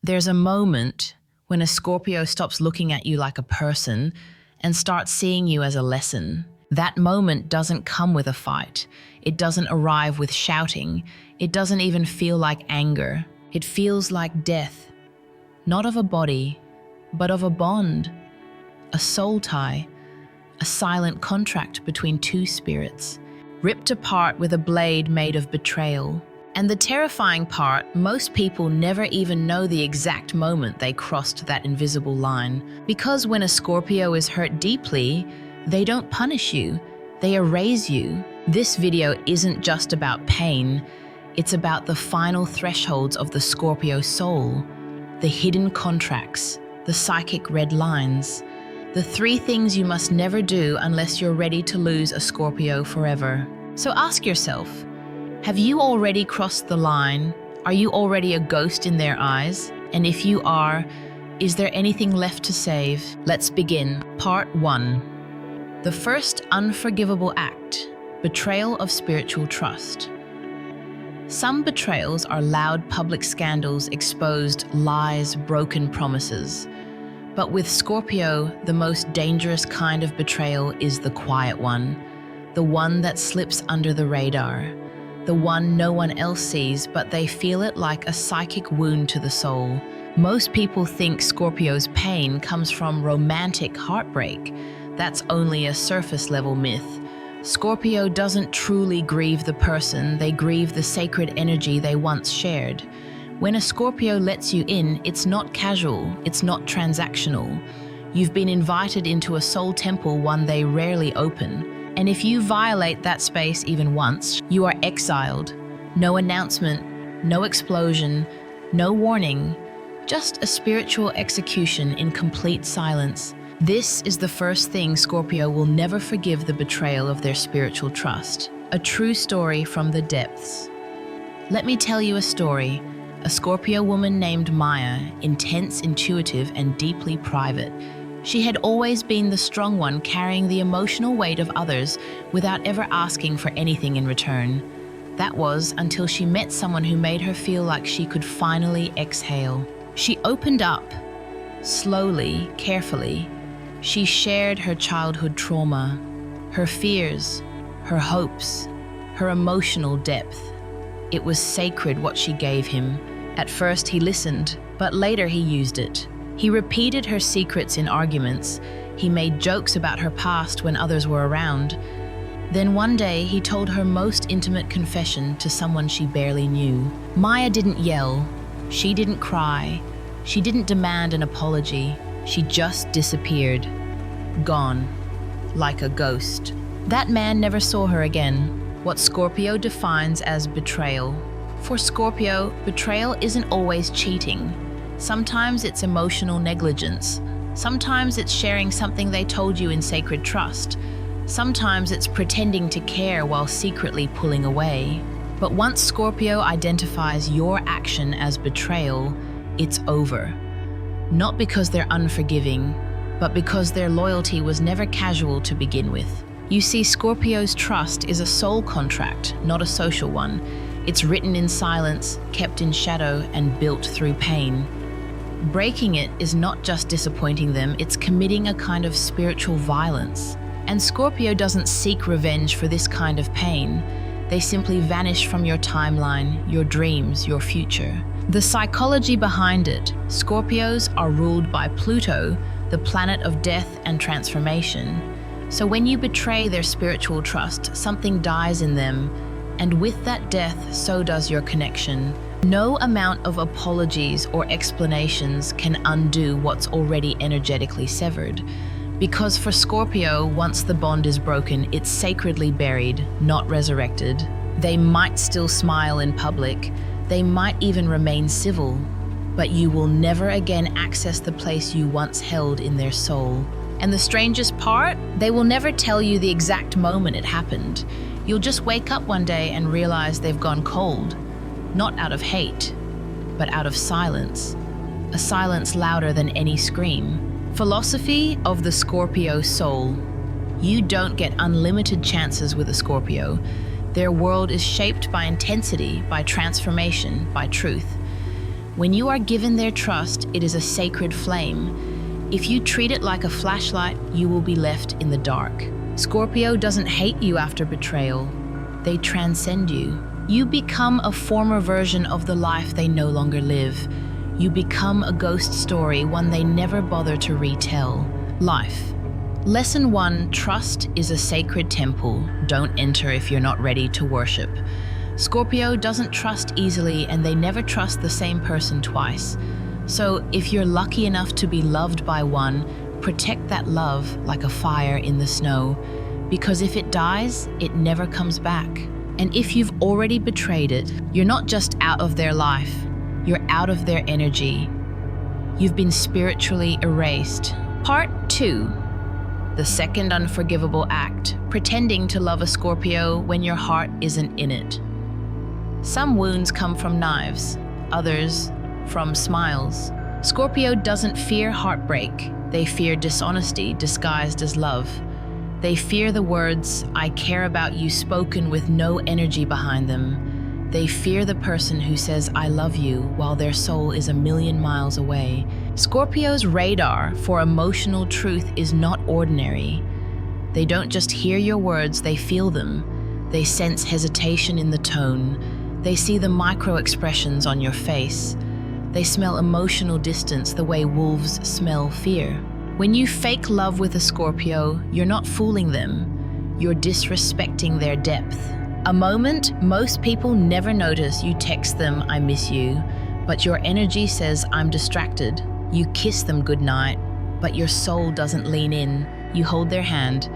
There's a moment when a Scorpio stops looking at you like a person and starts seeing you as a lesson. That moment doesn't come with a fight. It doesn't arrive with shouting. It doesn't even feel like anger. It feels like death, not of a body, but of a bond, a soul tie, a silent contract between two spirits, ripped apart with a blade made of betrayal. And the terrifying part, most people never even know the exact moment they crossed that invisible line. Because when a Scorpio is hurt deeply, they don't punish you, they erase you. This video isn't just about pain, it's about the final thresholds of the Scorpio soul, the hidden contracts, the psychic red lines, the 3 things you must never do unless you're ready to lose a Scorpio forever. So ask yourself, have you already crossed the line? Are you already a ghost in their eyes? And if you are, is there anything left to save? Let's begin. Part 1. The first unforgivable act, betrayal of spiritual trust. Some betrayals are loud public scandals, exposed lies, broken promises. But with Scorpio, the most dangerous kind of betrayal is the quiet one, the one that slips under the radar, the one no one else sees, but they feel it like a psychic wound to the soul. Most people think Scorpio's pain comes from romantic heartbreak. That's only a surface-level myth. Scorpio doesn't truly grieve the person, they grieve the sacred energy they once shared. When a Scorpio lets you in, it's not casual, it's not transactional. You've been invited into a soul temple, one they rarely open. And if you violate that space even once, you are exiled. No announcement, no explosion, no warning, just a spiritual execution in complete silence. This is the first thing Scorpio will never forgive: the betrayal of their spiritual trust. A true story from the depths. Let me tell you a story. A Scorpio woman named Maya, intense, intuitive, and deeply private. She had always been the strong one, carrying the emotional weight of others without ever asking for anything in return. That was until she met someone who made her feel like she could finally exhale. She opened up, slowly, carefully. She shared her childhood trauma, her fears, her hopes, her emotional depth. It was sacred what she gave him. At first he listened, but later he used it. He repeated her secrets in arguments. He made jokes about her past when others were around. Then one day he told her most intimate confession to someone she barely knew. Maya didn't yell. She didn't cry. She didn't demand an apology. She just disappeared. Gone. Like a ghost. That man never saw her again. What Scorpio defines as betrayal. For Scorpio, betrayal isn't always cheating. Sometimes it's emotional negligence. Sometimes it's sharing something they told you in sacred trust. Sometimes it's pretending to care while secretly pulling away. But once Scorpio identifies your action as betrayal, it's over. Not because they're unforgiving, but because their loyalty was never casual to begin with. You see, Scorpio's trust is a soul contract, not a social one. It's written in silence, kept in shadow, and built through pain. Breaking it is not just disappointing them, it's committing a kind of spiritual violence. And Scorpio doesn't seek revenge for this kind of pain. They simply vanish from your timeline, your dreams, your future. The psychology behind it: Scorpios are ruled by Pluto, the planet of death and transformation. So when you betray their spiritual trust, something dies in them, and with that death, so does your connection. No amount of apologies or explanations can undo what's already energetically severed. Because for Scorpio, once the bond is broken, it's sacredly buried, not resurrected. They might still smile in public, they might even remain civil, but you will never again access the place you once held in their soul. And the strangest part? They will never tell you the exact moment it happened. You'll just wake up one day and realize they've gone cold. Not out of hate, but out of silence. A silence louder than any scream. Philosophy of the Scorpio soul. You don't get unlimited chances with a Scorpio. Their world is shaped by intensity, by transformation, by truth. When you are given their trust, it is a sacred flame. If you treat it like a flashlight, you will be left in the dark. Scorpio doesn't hate you after betrayal. They transcend you. You become a former version of the life they no longer live. You become a ghost story, one they never bother to retell. Life. Lesson 1, trust is a sacred temple. Don't enter if you're not ready to worship. Scorpio doesn't trust easily, and they never trust the same person twice. So if you're lucky enough to be loved by one, protect that love like a fire in the snow. Because if it dies, it never comes back. And if you've already betrayed it, you're not just out of their life, you're out of their energy. You've been spiritually erased. Part 2. The second unforgivable act, pretending to love a Scorpio when your heart isn't in it. Some wounds come from knives, others from smiles. Scorpio doesn't fear heartbreak. They fear dishonesty disguised as love. They fear the words, "I care about you," spoken with no energy behind them. They fear the person who says, "I love you," while their soul is a million miles away. Scorpio's radar for emotional truth is not ordinary. They don't just hear your words, they feel them. They sense hesitation in the tone. They see the micro-expressions on your face. They smell emotional distance the way wolves smell fear. When you fake love with a Scorpio, you're not fooling them. You're disrespecting their depth. A moment most people never notice, you text them, "I miss you," but your energy says, "I'm distracted." You kiss them goodnight, but your soul doesn't lean in. You hold their hand,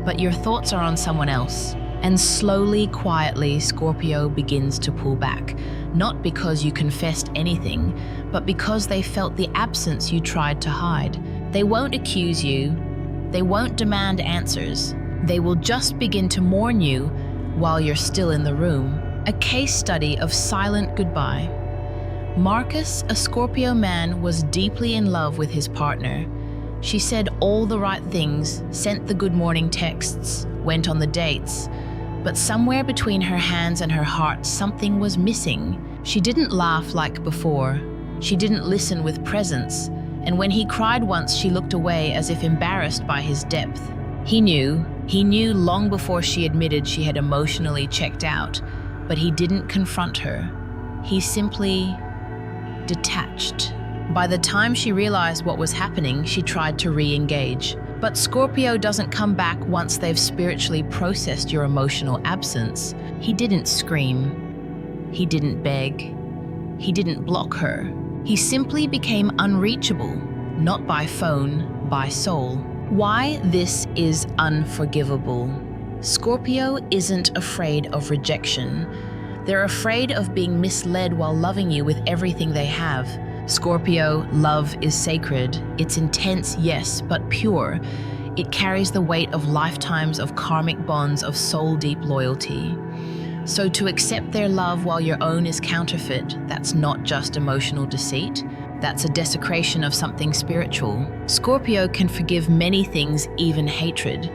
but your thoughts are on someone else. And slowly, quietly, Scorpio begins to pull back. Not because you confessed anything, but because they felt the absence you tried to hide. They won't accuse you. They won't demand answers. They will just begin to mourn you while you're still in the room. A case study of silent goodbye. Marcus, a Scorpio man, was deeply in love with his partner. She said all the right things, sent the good morning texts, went on the dates. But somewhere between her hands and her heart, something was missing. She didn't laugh like before. She didn't listen with presence. And when he cried once, she looked away as if embarrassed by his depth. He knew long before she admitted she had emotionally checked out, but he didn't confront her. He simply detached. By the time she realized what was happening, she tried to re-engage. But Scorpio doesn't come back once they've spiritually processed your emotional absence. He didn't scream. He didn't beg. He didn't block her. He simply became unreachable, not by phone, by soul. Why this is unforgivable. Scorpio isn't afraid of rejection. They're afraid of being misled while loving you with everything they have. Scorpio, love is sacred. It's intense, yes, but pure. It carries the weight of lifetimes of karmic bonds of soul-deep loyalty. So to accept their love while your own is counterfeit, that's not just emotional deceit. That's a desecration of something spiritual. Scorpio can forgive many things, even hatred,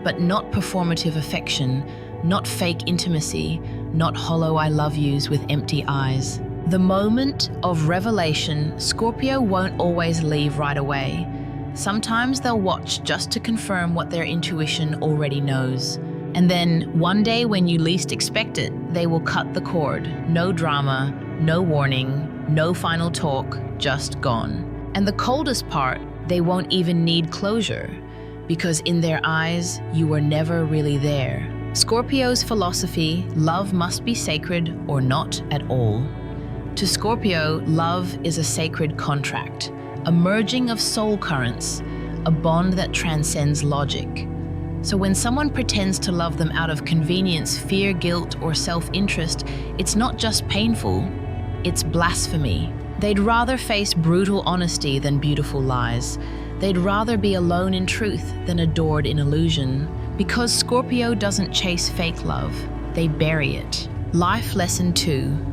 but not performative affection, not fake intimacy, not hollow I love yous with empty eyes. The moment of revelation, Scorpio won't always leave right away. Sometimes they'll watch just to confirm what their intuition already knows. And then, one day when you least expect it, they will cut the cord. No drama, no warning, no final talk, just gone. And the coldest part, they won't even need closure, because in their eyes, you were never really there. Scorpio's philosophy, love must be sacred or not at all. To Scorpio, love is a sacred contract, a merging of soul currents, a bond that transcends logic. So when someone pretends to love them out of convenience, fear, guilt, or self-interest, it's not just painful, it's blasphemy. They'd rather face brutal honesty than beautiful lies. They'd rather be alone in truth than adored in illusion. Because Scorpio doesn't chase fake love, they bury it. Life lesson 2.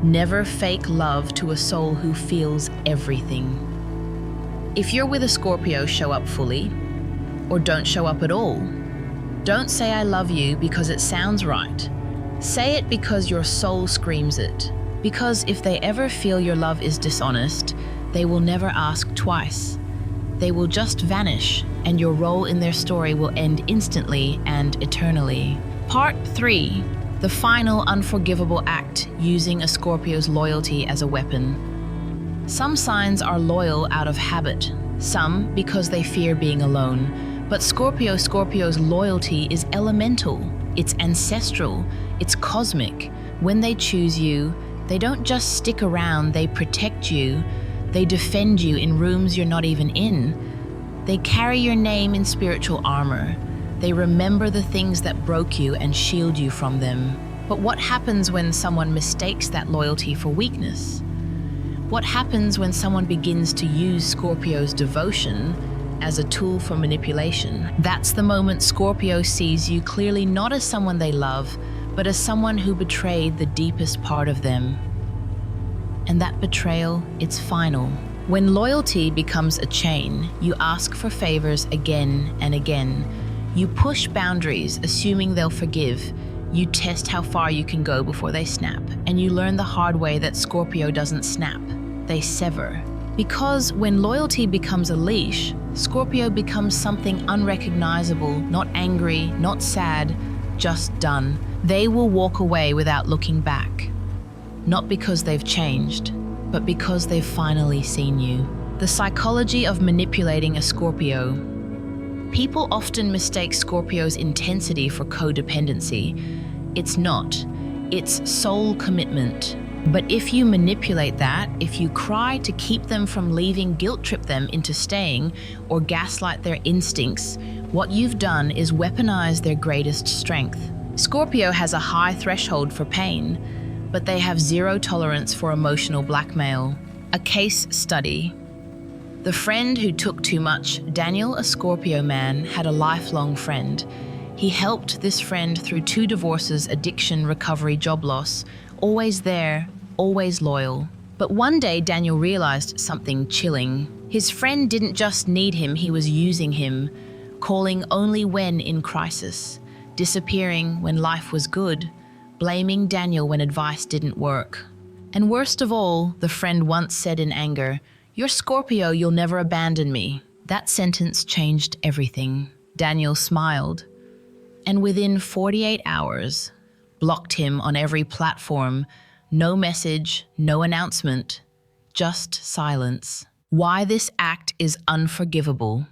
Never fake love to a soul who feels everything. If you're with a Scorpio, show up fully, or don't show up at all. Don't say I love you because it sounds right. Say it because your soul screams it. Because if they ever feel your love is dishonest, they will never ask twice. They will just vanish, and your role in their story will end instantly and eternally. Part 3. The final unforgivable act, using a Scorpio's loyalty as a weapon. Some signs are loyal out of habit, some because they fear being alone. But Scorpio's loyalty is elemental, it's ancestral, it's cosmic. When they choose you, they don't just stick around, they protect you. They defend you in rooms you're not even in. They carry your name in spiritual armor. They remember the things that broke you and shield you from them. But what happens when someone mistakes that loyalty for weakness? What happens when someone begins to use Scorpio's devotion as a tool for manipulation? That's the moment Scorpio sees you clearly not as someone they love, but as someone who betrayed the deepest part of them. And that betrayal, it's final. When loyalty becomes a chain, you ask for favors again and again. You push boundaries, assuming they'll forgive. You test how far you can go before they snap. And you learn the hard way that Scorpio doesn't snap, they sever. Because when loyalty becomes a leash, Scorpio becomes something unrecognizable, not angry, not sad, just done. They will walk away without looking back. Not because they've changed, but because they've finally seen you. The psychology of manipulating a Scorpio. People often mistake Scorpio's intensity for codependency. It's not. It's soul commitment. But if you manipulate that, if you cry to keep them from leaving, guilt trip them into staying, or gaslight their instincts, what you've done is weaponize their greatest strength. Scorpio has a high threshold for pain, but they have zero tolerance for emotional blackmail. A case study. The friend who took too much. Daniel, a Scorpio man, had a lifelong friend. He helped this friend through 2 divorces, addiction, recovery, job loss. Always there, always loyal. But one day Daniel realized something chilling. His friend didn't just need him, he was using him, calling only when in crisis, disappearing when life was good, blaming Daniel when advice didn't work. And worst of all, the friend once said in anger, "You're Scorpio, you'll never abandon me." That sentence changed everything. Daniel smiled, and within 48 hours, blocked him on every platform. No message, no announcement, just silence. Why this act is unforgivable?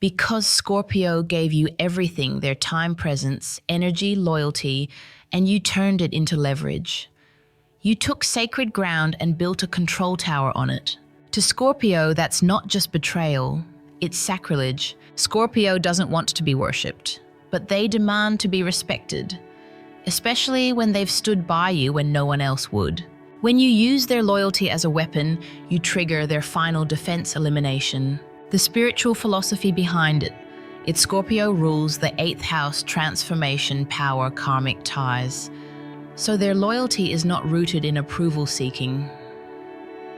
Because Scorpio gave you everything, their time, presence, energy, loyalty, and you turned it into leverage. You took sacred ground and built a control tower on it. To Scorpio, that's not just betrayal, it's sacrilege. Scorpio doesn't want to be worshipped, but they demand to be respected, especially when they've stood by you when no one else would. When you use their loyalty as a weapon, you trigger their final defense elimination. The spiritual philosophy behind it. It's Scorpio rules the 8th house, transformation, power, karmic ties. So their loyalty is not rooted in approval seeking.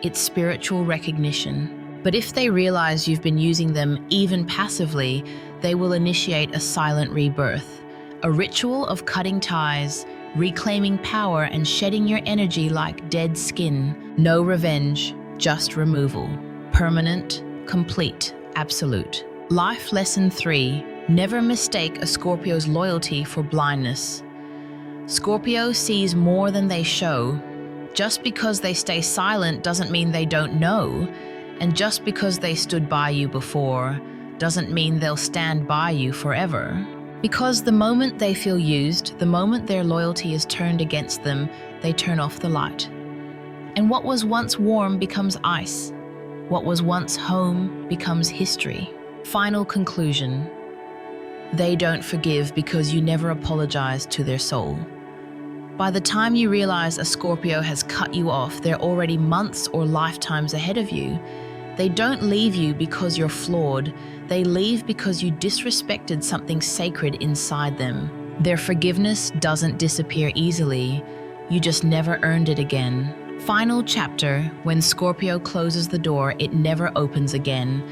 It's spiritual recognition. But if they realize you've been using them even passively, they will initiate a silent rebirth, a ritual of cutting ties, reclaiming power, and shedding your energy like dead skin. No revenge, just removal. Permanent, complete, absolute. Life lesson 3. Never mistake a Scorpio's loyalty for blindness. Scorpio sees more than they show. Just because they stay silent doesn't mean they don't know. And just because they stood by you before doesn't mean they'll stand by you forever. Because the moment they feel used, the moment their loyalty is turned against them, they turn off the light. And what was once warm becomes ice. What was once home becomes history. Final conclusion. They don't forgive because you never apologized to their soul. By the time you realize a Scorpio has cut you off, they're already months or lifetimes ahead of you. They don't leave you because you're flawed. They leave because you disrespected something sacred inside them. Their forgiveness doesn't disappear easily. You just never earned it again. Final chapter. When Scorpio closes the door, it never opens again.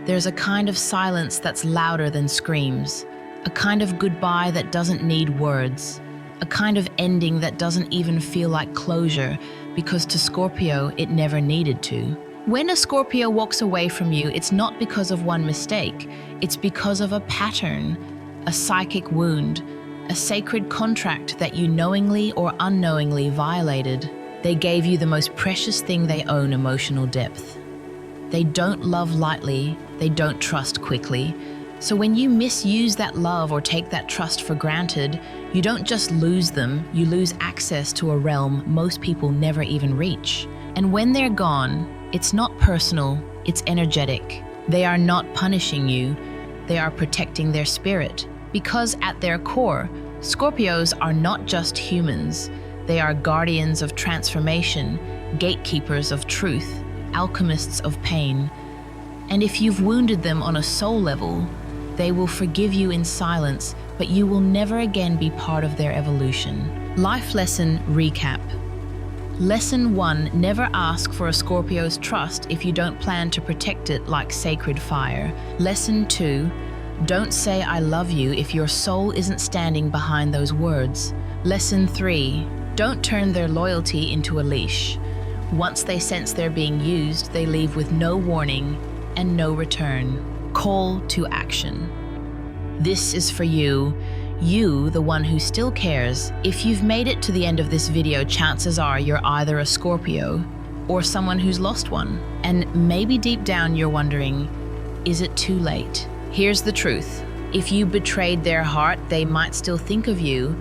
There's a kind of silence that's louder than screams. A kind of goodbye that doesn't need words. a kind of ending that doesn't even feel like closure, because to Scorpio, it never needed to. When a Scorpio walks away from you, it's not because of one mistake, it's because of a pattern, a psychic wound, a sacred contract that you knowingly or unknowingly violated. They gave you the most precious thing they own, emotional depth. They don't love lightly, they don't trust quickly. So when you misuse that love or take that trust for granted, you don't just lose them, you lose access to a realm most people never even reach. And when they're gone, it's not personal, it's energetic. They are not punishing you, they are protecting their spirit. Because at their core, Scorpios are not just humans, they are guardians of transformation, gatekeepers of truth, alchemists of pain. And if you've wounded them on a soul level, they will forgive you in silence, but you will never again be part of their evolution. Life lesson recap. Lesson 1, never ask for a Scorpio's trust if you don't plan to protect it like sacred fire. Lesson 2, don't say I love you if your soul isn't standing behind those words. Lesson 3, don't turn their loyalty into a leash. Once they sense they're being used, they leave with no warning and no return. Call to action. This is for you, the one who still cares. If you've made it to the end of this video, chances are you're either a Scorpio or someone who's lost one. And maybe deep down you're wondering, is it too late? Here's the truth. If you betrayed their heart, they might still think of you.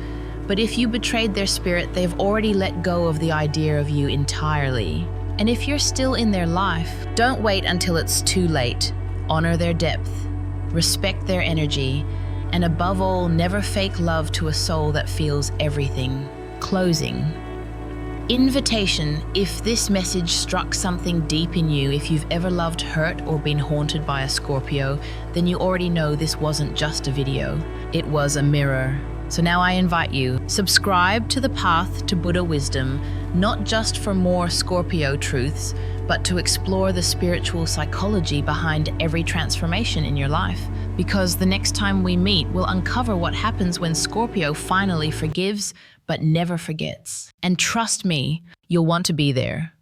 But if you betrayed their spirit, they've already let go of the idea of you entirely. And if you're still in their life, don't wait until it's too late. Honor their depth, respect their energy, and above all, never fake love to a soul that feels everything. Closing. Invitation. If this message struck something deep in you, if you've ever loved, hurt, or been haunted by a Scorpio, then you already know this wasn't just a video. It was a mirror. So now I invite you, subscribe to the Path to Buddha Wisdom, not just for more Scorpio truths, but to explore the spiritual psychology behind every transformation in your life. Because the next time we meet, we'll uncover what happens when Scorpio finally forgives, but never forgets. And trust me, you'll want to be there.